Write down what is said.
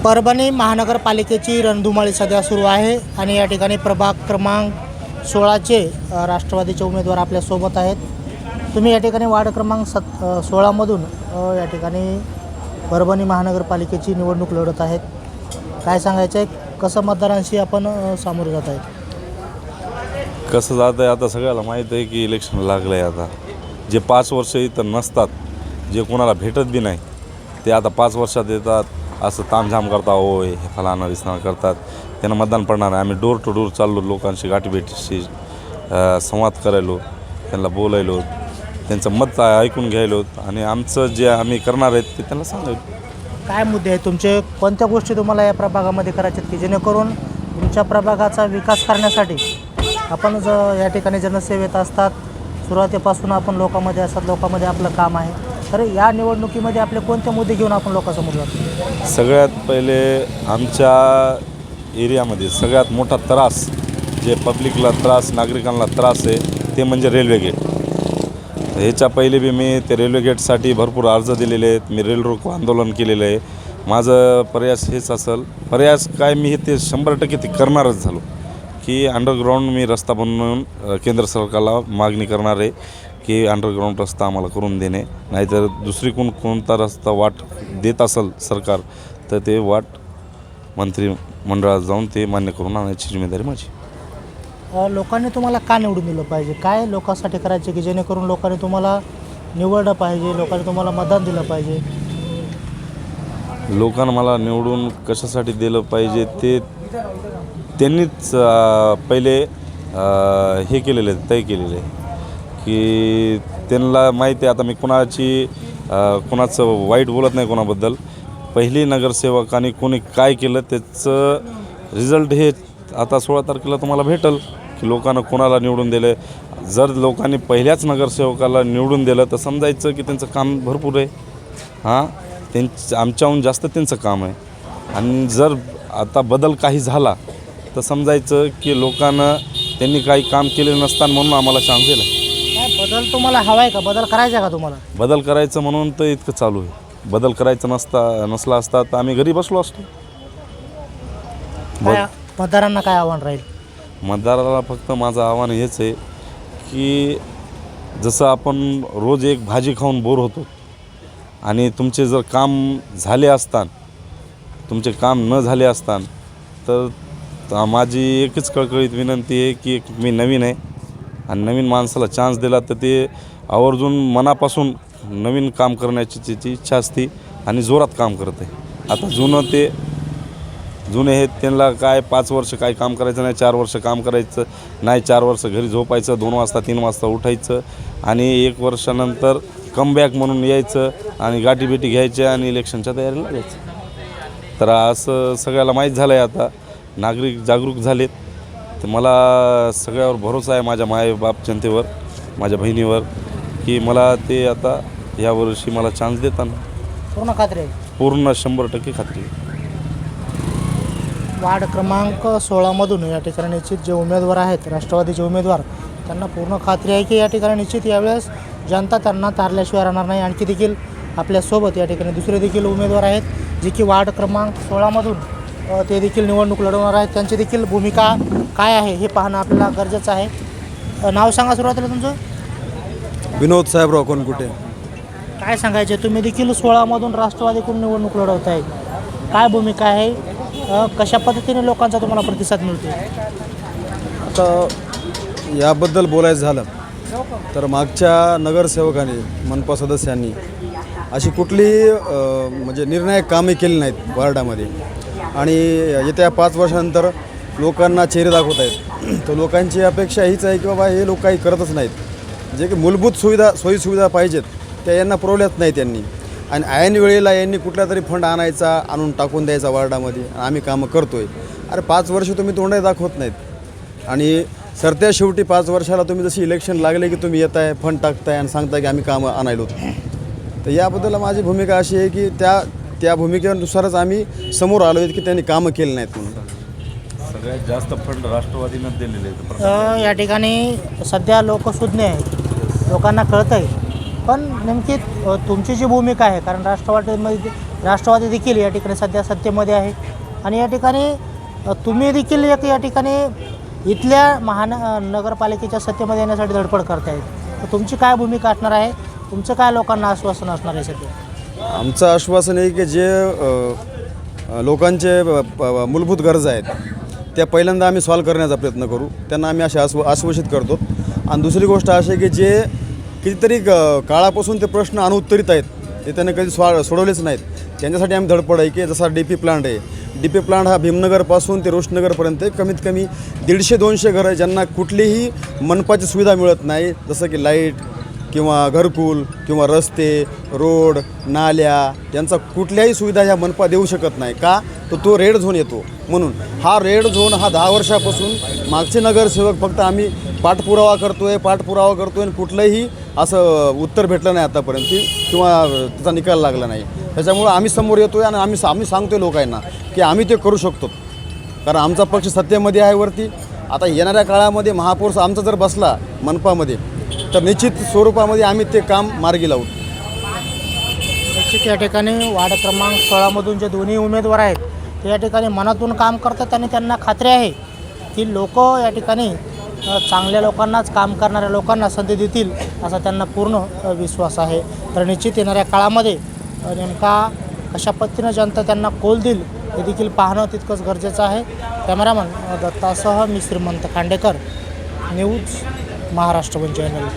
परभणी महानगरपालिकेची रणधुमाळी सध्या सुरू आहे आणि या ठिकाणी प्रभाग क्रमांक 16चे राष्ट्रवादीचे उमेदवार आपल्यासोबत आहेत. तुम्ही या ठिकाणी वार्ड क्रमांक 16मधून या ठिकाणी परभणी महानगरपालिकेची निवडणूक लढत आहेत. काय सांगायचं आहे, कसं मतदारांशी आपण सामोरे जात आहेत? कसं जात आहे आता सगळ्याला माहीत आहे की इलेक्शन लागलं आहे. आता जे 5 वर्ष इथं नसतात, जे कोणाला भेटत बी नाही, ते आता 5 वर्षात येतात, असं तामझाम करता होय हे फलाना दिसणार करतात. त्यांना मतदान पडणार आहे. आम्ही डोर टू डोर चाललो, लोकांशी गाठीभेटीशी संवाद करायलो, त्यांना बोलायलो, त्यांचं मत ऐकून घ्यायलो आणि आमचं जे आम्ही करणार आहेत ते त्यांना सांगायलो. काय मुद्दे आहेत तुमचे, कोणत्या गोष्टी तुम्हाला या प्रभागामध्ये करायच्या आहेत की जेणेकरून तुमच्या प्रभागाचा विकास करण्यासाठी आपण या ठिकाणी जनसेवेत असतात, सुरुवातीपासून आपण लोकांमध्ये असतात, लोकांमध्ये आपलं काम आहे. तर या निवडणुकीमध्ये आपले कोणते मुद्दे घेऊन आपण लोकांसमोर जातो? सगळ्यात पहिले आमच्या एरियामध्ये सगळ्यात मोठा त्रास, जे पब्लिकला त्रास, नागरिकांना त्रास आहे, ते म्हणजे रेल्वे गेट. ह्याच्या पहिले बी मी ते रेल्वे गेटसाठी भरपूर अर्ज दिलेले आहेत. मी रेल रोको आंदोलन केलेलं आहे. माझं प्रयास हेच असेल, प्रयास काय मी ते 100% ते करणारच झालो की अंडरग्राऊंड मी रस्ता बनवून केंद्र सरकारला मागणी करणार आहे की अंडरग्राऊंड रस्ता आम्हाला करून देणे. नाहीतर दुसरी कोणता रस्ता वाट देत असेल सरकार तर ते वाट मंत्रिमंडळात जाऊन ते मान्य करून आणायची जिम्मेदारी माझी. लोकांनी तुम्हाला का निवडून दिलं पाहिजे? काय लोकांसाठी करायचे की जेणेकरून लोकांनी तुम्हाला निवडलं पाहिजे, लोकांनी तुम्हाला मतदान दिलं पाहिजे? लोकांना मला निवडून कशासाठी दिलं पाहिजे ते त्यांनीच पहिले हे केलेलं आहे, तय केलेलं आहे की त्यांना माहिती आहे. आता मी कोणाचं वाईट बोलत नाही कोणाबद्दल. पहिली नगरसेवकांनी कोणी काय केलं त्याचं रिझल्ट हे आता 16 तारखेला तुम्हाला भेटेल की लोकांना कोणाला निवडून दिलं. जर लोकांनी पहिल्याच नगरसेवकाला निवडून दिलं तर समजायचं की त्यांचं काम भरपूर आहे. आमच्याहून जास्त त्यांचं काम आहे. आणि जर आता बदल काही झाला तर समजायचं की लोकांना त्यांनी काही काम केले नसताना म्हणून आम्हाला चान्स दिला. काय बदल तुम्हाला हवा आहे का? बदल करायचा का तुम्हाला? बदल करायचं म्हणून तर इतकं चालू आहे. बदल करायचं नसला असता तर आम्ही घरी बसलो असतो. मतदारांना काय आव्हान राहील? मतदाराला फक्त माझं आव्हान हेच आहे की जसं आपण रोज एक भाजी खाऊन बोर होतो आणि तुमचे जर काम झाले असतान, तुमचे काम न झाले असतान, तर माझी एकच कळकळीत विनंती आहे की मी नवीन आहे आणि नवीन माणसाला चान्स दिला तर ते आवर्जून मनापासून नवीन काम करण्याची त्याची इच्छा असते आणि जोरात काम करत आहे. आता जुने आहेत त्यांना काय 5 वर्ष काय काम करायचं नाही, 4 वर्ष काम करायचं नाही, 4 वर्ष घरी झोपायचं, 2 वाजता 3 वाजता उठायचं आणि 1 वर्षानंतर कमबॅक म्हणून यायचं आणि गाठीभेटी घ्यायच्या आणि इलेक्शनच्या तयारीला लागायचं. तर असं सगळ्याला माहीत झालं आहे. आता नागरिक जागरूक झालेत. तर मला सगळ्यावर भरोसा आहे, माझ्या मायबाप जनतेवर, माझ्या बहिणीवर, की मला ते आता यावर्षी मला चान्स देताना पूर्ण खात्री आहे? पूर्ण 100% खात्री आहे. वार्ड क्रमांक 16मधून या ठिकाणी निश्चित जे उमेदवार आहेत, राष्ट्रवादीचे उमेदवार, त्यांना पूर्ण खात्री आहे की या ठिकाणी निश्चित यावेळेस जनता त्यांना तारल्याशिवाय राहणार नाही. आणखी देखील आपल्यासोबत या ठिकाणी दुसरे देखील उमेदवार आहेत जे की वार्ड क्रमांक 16मधून ते देखील निवडणूक लढवणार आहेत. त्यांची देखील भूमिका काय आहे हे पाहणं आपल्याला गरजेचं आहे. नाव सांगा सुरुवातीला तुमचं. विनोद साहेबराव कोणकुटे. काय सांगायचे, तुम्ही देखील 16मधून राष्ट्रवादीकडून निवडणूक लढवत आहे, काय भूमिका आहे, कशा पद्धतीने लोकांचा तुम्हाला प्रतिसाद मिळतो? आता याबद्दल बोलायचं झालं तर मागच्या नगरसेवकांनी, मनपा सदस्यांनी अशी कुठली म्हणजे निर्णायक कामे केली नाहीत वार्डामध्ये आणि येत्या 5 वर्षानंतर लोकांना चेहरे दाखवत आहेत. तर लोकांची अपेक्षा हीच आहे की बाबा हे लोक काही करतच नाहीत. जे की मूलभूत सोयीसुविधा पाहिजेत त्या यांना पुरवल्याच नाहीत त्यांनी. आणि ऐन वेळेला यांनी कुठला तरी फंड आणायचा, आणून टाकून द्यायचा वार्डामध्ये, आम्ही कामं करतो आहे. अरे 5 वर्ष तुम्ही तोंडही दाखवत नाहीत आणि सरत्या शेवटी 5 वर्षाला तुम्ही जशी इलेक्शन लागले की तुम्ही येत आहे, फंड टाकताय आणि सांगताय की आम्ही कामं आणायलो. तर याबद्दल माझी भूमिका अशी आहे की त्या भूमिकेनुसारच आम्ही समोर आलो आहेत की त्यांनी कामं केली नाहीत म्हणून. सगळ्यात जास्त फंड राष्ट्रवादीनं दिलेले आहेत. या ठिकाणी सध्या लोकशून्य आहे, लोकांना कळतं आहे. पण नेमकी तुमची जी भूमिका आहे, कारण राष्ट्रवादीमध्ये राष्ट्रवादी देखील या ठिकाणी सध्या सत्तेमध्ये आहे आणि या ठिकाणी तुम्ही देखील या ठिकाणी इथल्या नगरपालिकेच्या सत्तेमध्ये येण्यासाठी धडपड करतायत. तर तुमची काय भूमिका असणार आहे? तुमचं काय लोकांना आश्वासन असणार आहे सध्या? आमचं आश्वासन आहे की जे लोकांचे मूलभूत गरजा आहेत त्या पहिल्यांदा आम्ही सॉल्व करण्याचा प्रयत्न करू. त्यांना आम्ही असे आश्वासित करतो. आणि दुसरी गोष्ट अशी आहे की जे कितीतरी काळापासून ते प्रश्न अनुत्तरित आहेत, ते त्यांनी कधी सोडवलेच नाहीत. त्यांच्यासाठी आम्ही धडपड आहे की जसा DP प्लांट आहे, DP प्लांट हा भीमनगरपासून ते रोशनगरपर्यंत कमीत कमी 150-200 घरं ज्यांना कुठलीही मनपाची सुविधा मिळत नाही, जसं की लाईट किंवा घरकुल किंवा रस्ते, रोड, नाल्या यांचा कुठल्याही सुविधा ह्या मनपा देऊ शकत नाही. का? तो रेड झोन येतो. म्हणून हा रेड झोन हा 10 वर्षापासून मागचे नगरसेवक फक्त आम्ही पाठपुरावा करतोय आणि कुठलंही असं उत्तर भेटलं नाही आतापर्यंत किंवा त्याचा निकाल लागला नाही. त्याच्यामुळं आम्ही समोर येतोय आणि आम्ही सांगतोय लोकांना की आम्ही ते करू शकतो. कारण आमचा पक्ष सत्तेमध्ये आहे वरती. आता येणाऱ्या काळामध्ये महापौर आमचा जर बसला मनपामध्ये तर निश्चित स्वरूपामध्ये आम्ही ते काम मार्गी लावू. निश्चित या ठिकाणी वार्ड क्रमांक 16मधून जे दोन्ही उमेदवार आहेत ते या ठिकाणी मनातून काम करतात आणि त्यांना खात्री आहे की लोक या ठिकाणी चांगल्या लोकांनाच, काम करणाऱ्या लोकांना संधी देतील असा त्यांना पूर्ण विश्वास आहे. तर निश्चित येणाऱ्या काळामध्ये नेमका कशा पद्धतीनं जनता त्यांना कौल देईल हे देखील पाहणं तितकंच गरजेचं आहे. कॅमेरामन दत्तासह मी श्रीमंत Khandekar, news Maharashtra one channel.